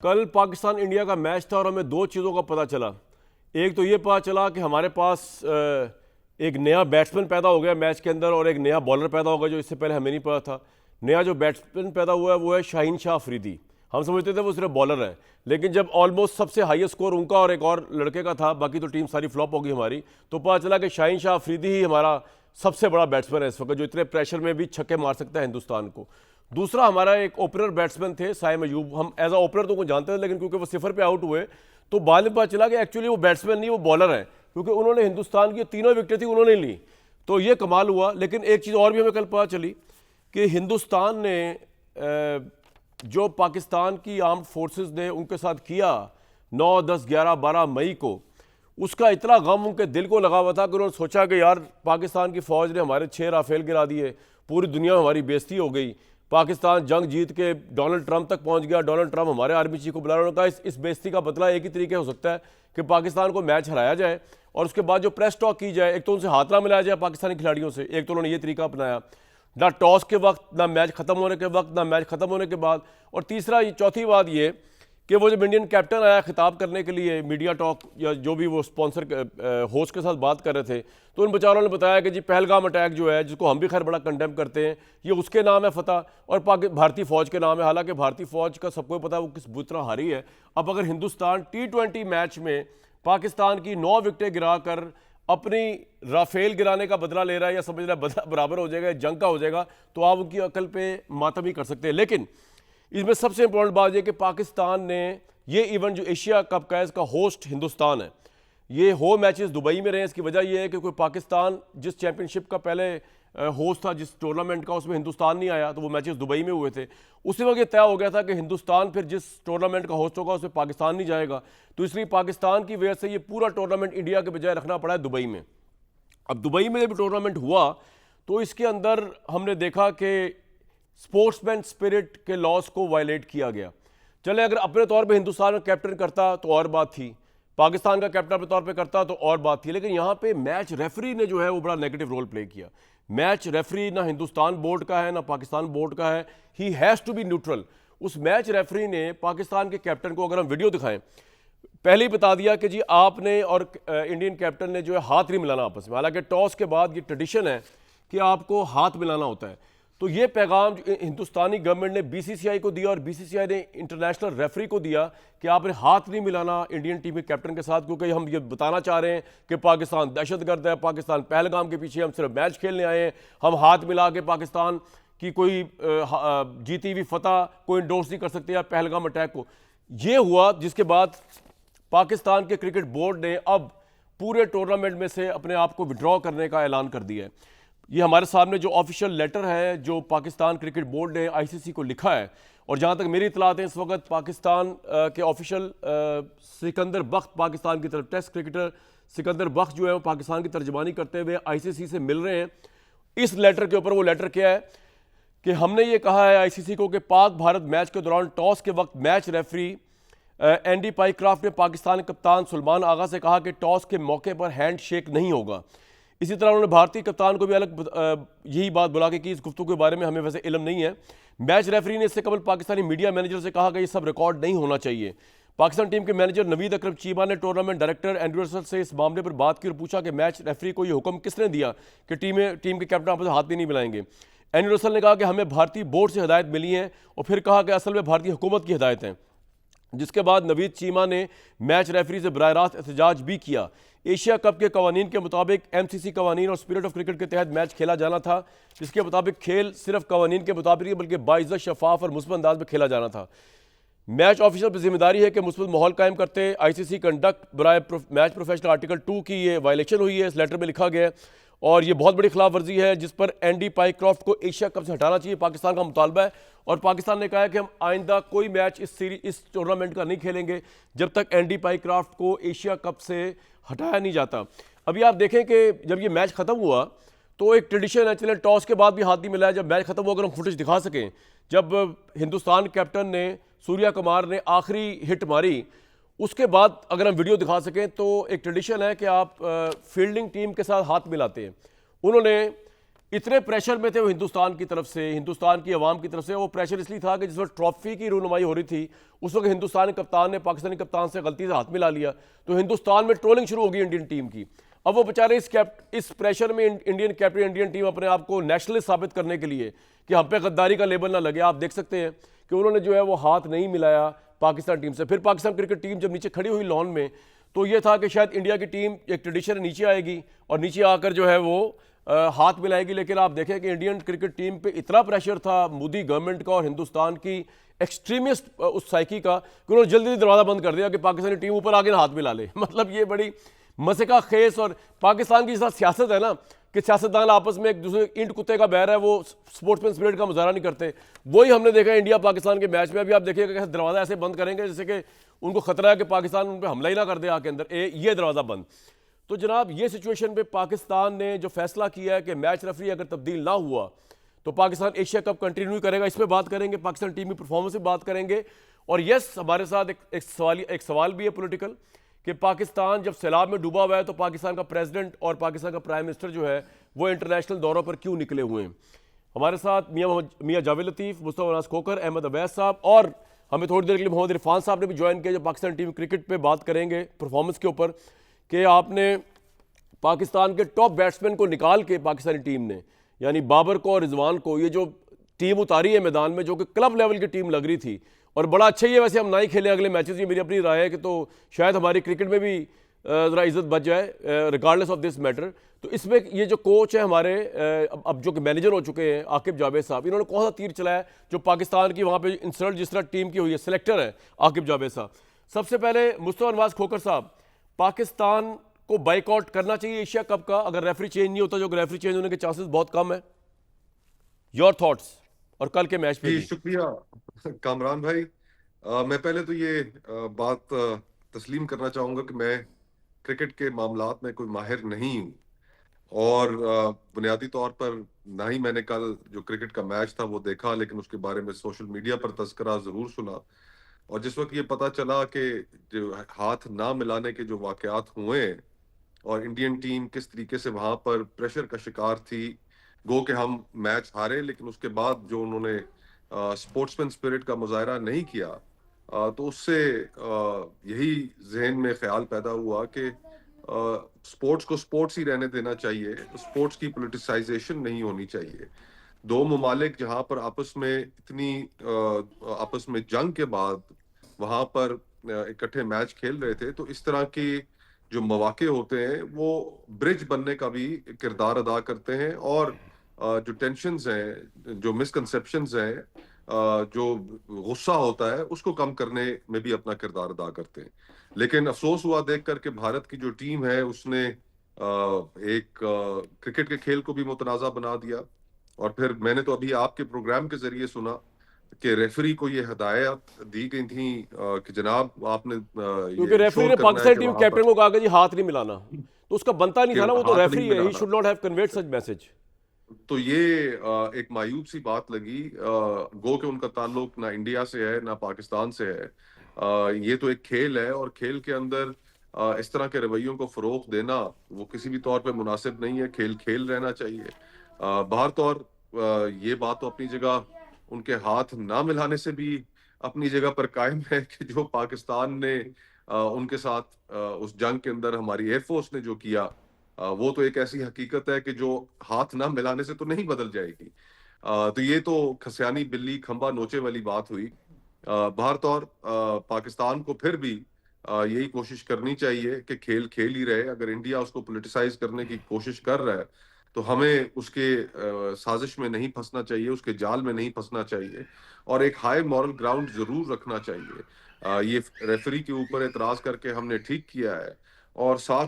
कल पाकिस्तान इंडिया का मैच था और हमें दो चीज़ों का पता चला। एक तो ये पता चला कि हमारे पास एक नया बैट्समैन पैदा हो गया मैच के अंदर और एक नया बॉलर पैदा हो गया जो इससे पहले हमें नहीं पता था। नया जो बैट्समैन पैदा हुआ है वो है शाहीन शाह अफरीदी। हम समझते थे वो सिर्फ बॉलर है, लेकिन जब ऑलमोस्ट सबसे हाईएस्ट स्कोर उनका और एक और लड़के का था, बाकी तो टीम सारी फ्लॉप होगी हमारी, तो पता चला कि शाहीन शाह अफरीदी ही हमारा सबसे बड़ा बैट्समैन है इस वक्त, जो इतने प्रेशर में भी छक्के मार सकता है हिंदुस्तान को। दूसरा, हमारा एक ओपनर बैट्समैन थे साइम अयूब। हम एज अ ओपनर तो उनको जानते थे, लेकिन क्योंकि वो सिफर पे आउट हुए तो बाद में पता चला कि एक्चुअली वो बैट्समैन नहीं, वो बॉलर है, क्योंकि उन्होंने हिंदुस्तान की तीनों विकेट थी उन्होंने ली, तो ये कमाल हुआ। लेकिन एक चीज़ और भी हमें कल पता चली कि हिंदुस्तान ने जो पाकिस्तान की आर्म्ड फोर्सेस ने उनके साथ किया 9, 10, 11, 12 मई को, उसका इतना गम उनके दिल को लगा हुआ था कि उन्होंने सोचा कि यार पाकिस्तान की फ़ौज ने हमारे 6 राफेल गिरा दिए, पूरी दुनिया में हमारी बेइज्जती हो गई, पाकिस्तान जंग जीत के डोनाल्ड ट्रंप तक पहुंच गया, डोनाल्ड ट्रंप हमारे आर्मी चीफ को बुला रहा है। इस बेइज्जती का बदला एक ही तरीके हो सकता है कि पाकिस्तान को मैच हराया जाए और उसके बाद जो प्रेस टॉक की जाए, एक तो उनसे हाथ ना मिलाया जाए पाकिस्तानी खिलाड़ियों से, एक तो उन्होंने ये तरीका अपनाया, ना टॉस के वक्त, ना मैच खत्म होने के वक्त, ना मैच खत्म होने के बाद। और तीसरा, चौथी बात ये कि वो जब इंडियन कैप्टन आया खिताब करने के लिए मीडिया टॉक या जो भी वो स्पॉन्सर होस्ट के साथ बात कर रहे थे, तो उन बेचारों ने बताया कि जी पहलगाम अटैक जो है, जिसको हम भी खैर बड़ा कंडेम करते हैं, ये उसके नाम है फतह और भारतीय फौज के नाम है। हालांकि भारतीय फौज का सबको पता है वो किस बुरी तरह हारी है। अब अगर हिंदुस्तान T20 मैच में पाकिस्तान की 9 विकेटें गिराकर अपनी राफेल गिराने का बदला ले रहा है या समझ रहा है बदला बराबर हो जाएगा, जंग का हो जाएगा, तो आप उनकी अकल पे मातम ही कर सकते हैं। लेकिन इसमें सबसे इंपॉर्टेंट बात यह कि पाकिस्तान ने ये इवेंट जो एशिया कप का है, इसका होस्ट हिंदुस्तान है। ये हो मैचेस दुबई में रहे, इसकी वजह यह है कि कोई पाकिस्तान जिस चैंपियनशिप का पहले होस्ट था, जिस टूर्नामेंट का, उसमें हिंदुस्तान नहीं आया, तो वो मैचेस दुबई में हुए थे। उसी वक्त ये तय हो गया था कि हिंदुस्तान फिर जिस टूर्नामेंट का होस्ट होगा उसमें पाकिस्तान नहीं जाएगा, तो इसलिए पाकिस्तान की वजह से ये पूरा टूर्नामेंट इंडिया के बजाय रखना पड़ा है दुबई में। अब दुबई में जब टूर्नामेंट हुआ तो इसके अंदर हमने देखा कि स्पोर्ट्समैन स्पिरिट के लॉस को वायलेट किया गया। चले अगर अपने तौर पे हिंदुस्तान का कैप्टन करता तो और बात थी, पाकिस्तान का कैप्टन अपने तौर पे करता तो और बात थी, लेकिन यहाँ पे मैच रेफरी ने जो है वो बड़ा नेगेटिव रोल प्ले किया। मैच रेफरी ना हिंदुस्तान बोर्ड का है ना पाकिस्तान बोर्ड का है, he has to be neutral. उस मैच रेफरी ने पाकिस्तान के कैप्टन को, अगर हम वीडियो दिखाएं, पहले ही बता दिया कि जी आपने और इंडियन कैप्टन ने जो है हाथ नहीं मिलाना आपस में। हालांकि टॉस के बाद ये ट्रेडिशन है कि आपको हाथ मिलाना होता है। तो ये पैगाम हिंदुस्तानी गवर्नमेंट ने बीसीसीआई को दिया और बीसीसीआई ने इंटरनेशनल रेफरी को दिया कि आपने हाथ नहीं मिलाना इंडियन टीम के कैप्टन के साथ, क्योंकि हम ये बताना चाह रहे हैं कि पाकिस्तान दहशतगर्द है, पाकिस्तान पहलगाम के पीछे, हम सिर्फ मैच खेलने आए हैं, हम हाथ मिला के पाकिस्तान की कोई जीती हुई फतह को इंडोर्स नहीं कर सकते या पहलगाम अटैक को। ये हुआ, जिसके बाद पाकिस्तान के क्रिकेट बोर्ड ने अब पूरे टूर्नामेंट में से अपने आप को विड्रॉ करने का ऐलान कर दिया है। ये हमारे सामने जो ऑफिशियल लेटर है जो पाकिस्तान क्रिकेट बोर्ड ने आईसीसी को लिखा है, और जहां तक मेरी इतलात है इस वक्त पाकिस्तान के ऑफिशियल सिकंदर बख्त, पाकिस्तान की तरफ टेस्ट क्रिकेटर सिकंदर बख्त जो है वो पाकिस्तान की तर्जमानी करते हुए आईसीसी से मिल रहे हैं। इस लेटर के ऊपर वो लेटर क्या है कि हमने ये कहा है आईसीसी को कि पाक भारत मैच के दौरान टॉस के वक्त मैच रेफरी एंडी पाइक्राफ्ट ने पाकिस्तान के कप्तान सुलेमान आगा से कहा कि टॉस के मौके पर हैंड शेक नहीं होगा। इसी तरह उन्होंने भारतीय कप्तान को भी अलग यही बात बुला के कि इस गुफ्तगू के बारे में हमें वैसे इल्म नहीं है। मैच रेफरी ने इससे कबल पाकिस्तानी मीडिया मैनेजर से कहा कि ये सब रिकॉर्ड नहीं होना चाहिए। पाकिस्तान टीम के मैनेजर नवीद अकरम चीमा ने टूर्नामेंट डायरेक्टर एंड्रू रसल से इस मामले पर बात की और पूछा कि मैच रेफरी को ये हुक्म किसने दिया कि टीम के कैप्टन आपस में हाथ भी नहीं मिलाएंगे। एंड्रू रसल ने कहा कि हमें भारतीय बोर्ड से हिदायत मिली है, और फिर कहा कि असल में भारतीय हुकूमत की हिदायत है। जिसके बाद नवीद चीमा ने मैच रेफरी से बराह रास्त एहतजाज भी किया। एशिया कप के कवानीन के मुताबिक एमसीसी कवानीन और स्पिरिट ऑफ क्रिकेट के तहत मैच खेला जाना था, जिसके मुताबिक खेल सिर्फ कवानीन के मुताबिक बल्कि बाइज्जत, शफाफ और मुस्बत अंदाज में खेला जाना था। मैच ऑफिसर पर जिम्मेदारी है कि मुस्बत माहौल कायम करते आईसीसी कंडक्ट बराए मैच प्रोफेशनल आर्टिकल 2 की ये वायलेशन हुई है, इस लेटर में लिखा गया है, और ये बहुत बड़ी खिलाफ वर्जी है जिस पर एंडी पाइक्राफ्ट को एशिया कप से हटाना चाहिए, पाकिस्तान का मुतालबा है। और पाकिस्तान ने कहा है कि हम आइंदा कोई मैच इस टूर्नामेंट का नहीं खेलेंगे जब तक एंडी पाइक्राफ्ट को एशिया कप से हटाया नहीं जाता। अभी आप देखें कि जब ये मैच खत्म हुआ तो एक ट्रेडिशन है, चले टॉस के बाद भी हाथ नहीं मिला है, जब मैच खत्म हुआ अगर हम फुटेज दिखा सकें, जब हिंदुस्तान कैप्टन ने सूर्या कुमार ने आखिरी हिट मारी, उसके बाद अगर हम वीडियो दिखा सकें, तो एक ट्रेडिशन है कि आप फील्डिंग टीम के साथ हाथ मिलाते हैं। उन्होंने इतने प्रेशर में थे वो हिंदुस्तान की तरफ से, हिंदुस्तान की आवाम की तरफ से। वो प्रेशर इसलिए था कि जिस वक्त ट्रॉफी की रूनुमाई हो रही थी उस वक्त हिंदुस्तानी कप्तान ने पाकिस्तानी कप्तान से गलती से हाथ मिला लिया, तो हिंदुस्तान में ट्रोलिंग शुरू होगी इंडियन टीम की। अब वो बेचारे इस प्रेशर में इंडियन कैप्टन, इंडियन टीम अपने आप को नेशनलिस्ट साबित करने के लिए कि हम पे गद्दारी का लेबल ना लगे, आप देख सकते हैं कि उन्होंने जो है वो हाथ नहीं मिलाया पाकिस्तान टीम से। फिर पाकिस्तान क्रिकेट टीम जब नीचे खड़ी हुई लॉन में, तो ये था कि शायद इंडिया की टीम एक ट्रेडिशन नीचे आएगी और नीचे आकर जो है वो हाथ मिलाएगी। लेकिन आप देखें कि इंडियन क्रिकेट टीम पे इतना प्रेशर था मोदी गवर्नमेंट का और हिंदुस्तान की एक्सट्रीमिस्ट उस साइकी का कि उन्होंने जल्दी जल्दी दरवाजा बंद कर दिया कि पाकिस्तानी टीम ऊपर आगे ना हाथ मिला ले। मतलब ये बड़ी मजे का खेस। और पाकिस्तान की जिस सियासत है ना कि सियासतदान आपस में एक दूसरे ईंट कुत्ते का बैर है, वो स्पोर्ट्समैन स्पिरिट का मुजाहरा नहीं करते, वही हमने देखा इंडिया पाकिस्तान के मैच में। अभी आप देखिएगा कैसे दरवाजा ऐसे बंद करेंगे जैसे कि उनको खतरा है कि पाकिस्तान उन पर हमला ही ना कर दे आके अंदर, ये दरवाजा बंद। तो जनाब ये सिचुएशन पे पाकिस्तान ने जो फैसला किया है कि मैच रेफरी अगर तब्दील ना हुआ तो पाकिस्तान एशिया कप कंटिन्यू करेगा, इस पर बात करेंगे, पाकिस्तान टीम की परफॉर्मेंस पे बात करेंगे। और यस, हमारे साथ एक सवाल भी है पॉलिटिकल कि पाकिस्तान जब सैलाब में डूबा हुआ है तो पाकिस्तान का प्रेसिडेंट और पाकिस्तान का प्राइम मिनिस्टर जो है वो इंटरनेशनल दौरों पर क्यों निकले हुए हैं। हमारे साथ मियाँ जावेद लतीफ़, मुस्तफा अनास खोकर, अहमद अवैस साहब और हमें थोड़ी देर के लिए मोहम्मद इरफान साहब ने भी ज्वाइन किया जो पाकिस्तान टीम क्रिकेट पे बात करेंगे परफॉर्मेंस के ऊपर कि आपने पाकिस्तान के टॉप बैट्समैन को निकाल के पाकिस्तानी टीम ने, यानी बाबर को और रिजवान को, ये जो टीम उतारी है मैदान में जो कि क्लब लेवल की टीम लग रही थी, और बड़ा अच्छा ही है वैसे हम ना ही खेलें अगले मैचेस, ये मेरी अपनी राय है कि तो शायद हमारी क्रिकेट में भी ज़रा इज्जत बच जाए रिगार्डलेस ऑफ दिस मैटर। तो इसमें ये जो कोच है हमारे अब जो कि मैनेजर हो चुके हैं आकिब जावेद साहब, इन्होंने कौन सा तीर चलाया जो पाकिस्तान की वहाँ पे इंसल्ट जिस तरह टीम की हुई है, सिलेक्टर है आकिब जावेद साहब। सबसे पहले मुस्तफा अनवाज खोकर साहब, पाकिस्तान को बाइकआउट करना चाहिए एशिया कप का अगर रेफरी चेंज नहीं होता, जो रेफरी चेंज होने के चांसेस बहुत कम है? योर थॉट्स और कल के मैच पे भी। शुक्रिया कामरान भाई। मैं पहले तो ये बात तस्लीम करना चाहूंगा कि मैं क्रिकेट के मामलात में कोई माहिर नहीं हूँ, और बुनियादी तौर पर ना ही मैंने कल जो क्रिकेट का मैच था वो देखा, लेकिन उसके बारे में सोशल मीडिया पर तज़किरा जरूर सुना। और जिस वक्त ये पता चला कि जो हाथ ना मिलाने के जो वाकयात हुए और इंडियन टीम किस तरीके से वहां पर प्रेशर का शिकार थी, गो कि हम मैच हारे, लेकिन उसके बाद जो उन्होंने स्पोर्ट्समैन स्पिरिट का मुजाहरा नहीं किया, तो उससे यही जहन में ख्याल पैदा हुआ कि स्पोर्ट्स को स्पोर्ट्स ही रहने देना चाहिए, स्पोर्ट्स की पोलिटिसाइजेशन नहीं होनी चाहिए। दो ममालिक जहां पर आपस में इतनी आपस में जंग के बाद वहां पर इकट्ठे मैच खेल रहे थे, तो इस तरह की जो मौके होते हैं वो ब्रिज बनने का भी किरदार अदा करते हैं, और जो टेंशन्स हैं, जो मिसकंसेप्शंस हैं, जो गुस्सा होता है उसको कम करने में भी अपना किरदार अदा करते हैं। लेकिन अफसोस हुआ देख कर के भारत की जो टीम है उसने एक क्रिकेट के खेल को भी मुतनाज़ा बना दिया। और फिर मैंने तो अभी आपके प्रोग्राम के जरिए सुना कि रेफरी को ये हदायत दी गई थी कि जनाब आपने क्योंकि ये रेफरी इंश्योर ने करना है पाकिस्तानी कि टीम वहां पर कैप्टन को कहा कि जी हाथ नहीं मिलाना, तो उसका बनता नहीं कि था ना, वो तो हाथ नहीं रेफरी है, ही मिलाना। Should not have conveyed such message. तो ये एक मायूब सी बात लगी। गो कि उनका ताल्लुक ना इंडिया से है ना पाकिस्तान से है। ये तो एक खेल है, और खेल के अंदर इस तरह के रवैयों को फरोग देना वो किसी भी तौर पे मुनासिब नहीं है। खेल खेल रहना चाहिए। बाहर तौर ये बात तो अपनी जगह, उनके हाथ ना मिलाने से भी अपनी जगह पर कायम है कि जो पाकिस्तान ने उनके साथ उस जंग के अंदर हमारी एयरफोर्स ने जो किया, वो तो एक ऐसी हकीकत है कि जो हाथ ना मिलाने से तो नहीं बदल जाएगी। तो ये तो खसियानी बिल्ली खंबा नोचे वाली बात हुई। बाहर तौर पाकिस्तान को फिर भी यही कोशिश करनी चाहिए कि खेल खेल ही रहे। अगर इंडिया उसको पोलिटिसाइज करने की कोशिश कर रहा है तो हमें उसके साजिश में नहीं फंसना चाहिए, उसके जाल में नहीं फंसना चाहिए, और एक हाई मॉरल ग्राउंड जरूर रखना चाहिए। ये रेफरी के ऊपर एतराज करके हमने ठीक किया है, और साथ